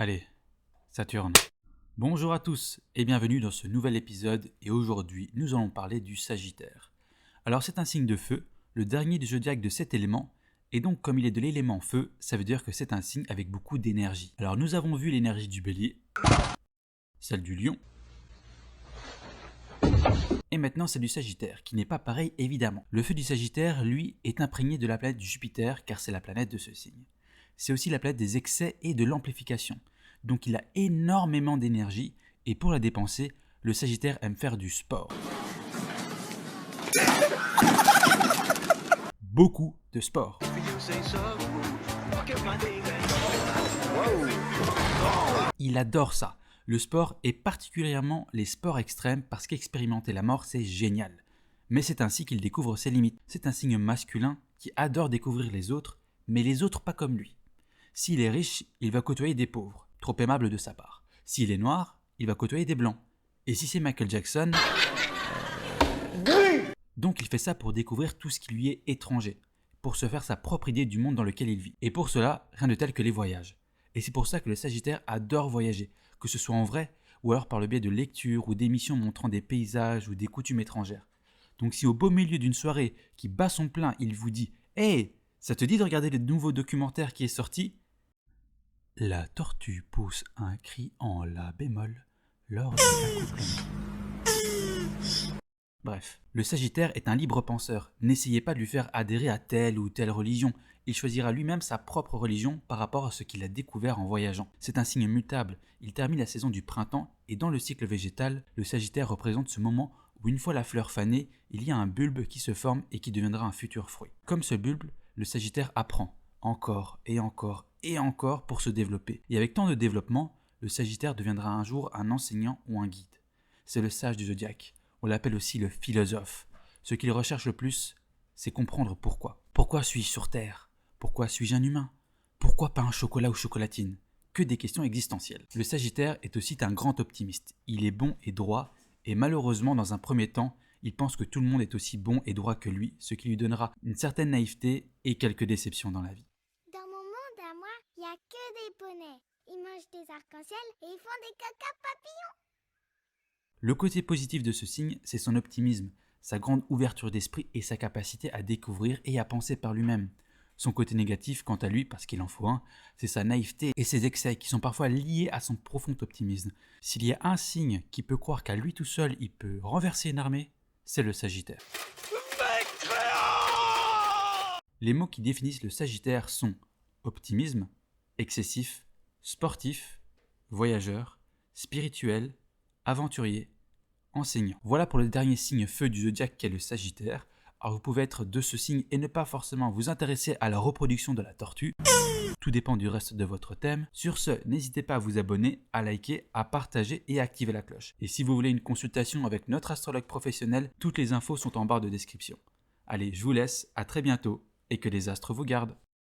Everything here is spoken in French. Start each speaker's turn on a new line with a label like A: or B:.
A: Allez, Saturne. Bonjour à tous et bienvenue dans ce nouvel épisode et aujourd'hui nous allons parler du Sagittaire. Alors c'est un signe de feu, le dernier du zodiaque de 7 éléments et donc comme il est de l'élément feu, ça veut dire que c'est un signe avec beaucoup d'énergie. Alors nous avons vu l'énergie du Bélier, celle du Lion et maintenant celle du Sagittaire qui n'est pas pareil évidemment. Le feu du Sagittaire lui est imprégné de la planète Jupiter car c'est la planète de ce signe. C'est aussi la planète des excès et de l'amplification. Donc il a énormément d'énergie et pour la dépenser, le Sagittaire aime faire du sport. Beaucoup de sport. Il adore ça. Le sport et particulièrement les sports extrêmes parce qu'expérimenter la mort c'est génial. Mais c'est ainsi qu'il découvre ses limites. C'est un signe masculin qui adore découvrir les autres, mais les autres pas comme lui. S'il est riche, il va côtoyer des pauvres, trop aimable de sa part. S'il est noir, il va côtoyer des blancs. Et si c'est Michael Jackson... Donc il fait ça pour découvrir tout ce qui lui est étranger, pour se faire sa propre idée du monde dans lequel il vit. Et pour cela, rien de tel que les voyages. Et c'est pour ça que le Sagittaire adore voyager, que ce soit en vrai, ou alors par le biais de lectures ou d'émissions montrant des paysages ou des coutumes étrangères. Donc si au beau milieu d'une soirée qui bat son plein, il vous dit « Hey, ça te dit de regarder le nouveau documentaire qui est sorti ?» La tortue pousse un cri en la bémol lors de l'accouplement. Bref, le Sagittaire est un libre penseur. N'essayez pas de lui faire adhérer à telle ou telle religion. Il choisira lui-même sa propre religion par rapport à ce qu'il a découvert en voyageant. C'est un signe mutable. Il termine la saison du printemps et dans le cycle végétal, le Sagittaire représente ce moment où une fois la fleur fanée, il y a un bulbe qui se forme et qui deviendra un futur fruit. Comme ce bulbe, le Sagittaire apprend encore et encore et encore pour se développer. Et avec tant de développement, le Sagittaire deviendra un jour un enseignant ou un guide. C'est le sage du zodiaque. On l'appelle aussi le philosophe. Ce qu'il recherche le plus, c'est comprendre pourquoi. Pourquoi suis-je sur Terre? Pourquoi suis-je un humain? Pourquoi pas un chocolat ou chocolatine? Que des questions existentielles. Le Sagittaire est aussi un grand optimiste. Il est bon et droit, et malheureusement, dans un premier temps, il pense que tout le monde est aussi bon et droit que lui, ce qui lui donnera une certaine naïveté et quelques déceptions dans la vie.
B: Dans mon monde à moi, il n'y a que des poneys. Ils mangent des arcs-en-ciel et ils font des caca papillons.
A: Le côté positif de ce signe, c'est son optimisme, sa grande ouverture d'esprit et sa capacité à découvrir et à penser par lui-même. Son côté négatif, quant à lui, parce qu'il en faut un, c'est sa naïveté et ses excès qui sont parfois liés à son profond optimisme. S'il y a un signe qui peut croire qu'à lui tout seul, il peut renverser une armée, c'est le Sagittaire. Les mots qui définissent le Sagittaire sont optimisme, excessif, sportif, voyageur, spirituel, aventurier, enseignant. Voilà pour le dernier signe feu du zodiaque qu'est le Sagittaire. Alors vous pouvez être de ce signe et ne pas forcément vous intéresser à la reproduction de la tortue. Tout dépend du reste de votre thème. Sur ce, n'hésitez pas à vous abonner, à liker, à partager et à activer la cloche. Et si vous voulez une consultation avec notre astrologue professionnel, toutes les infos sont en barre de description. Allez, je vous laisse, à très bientôt et que les astres vous gardent.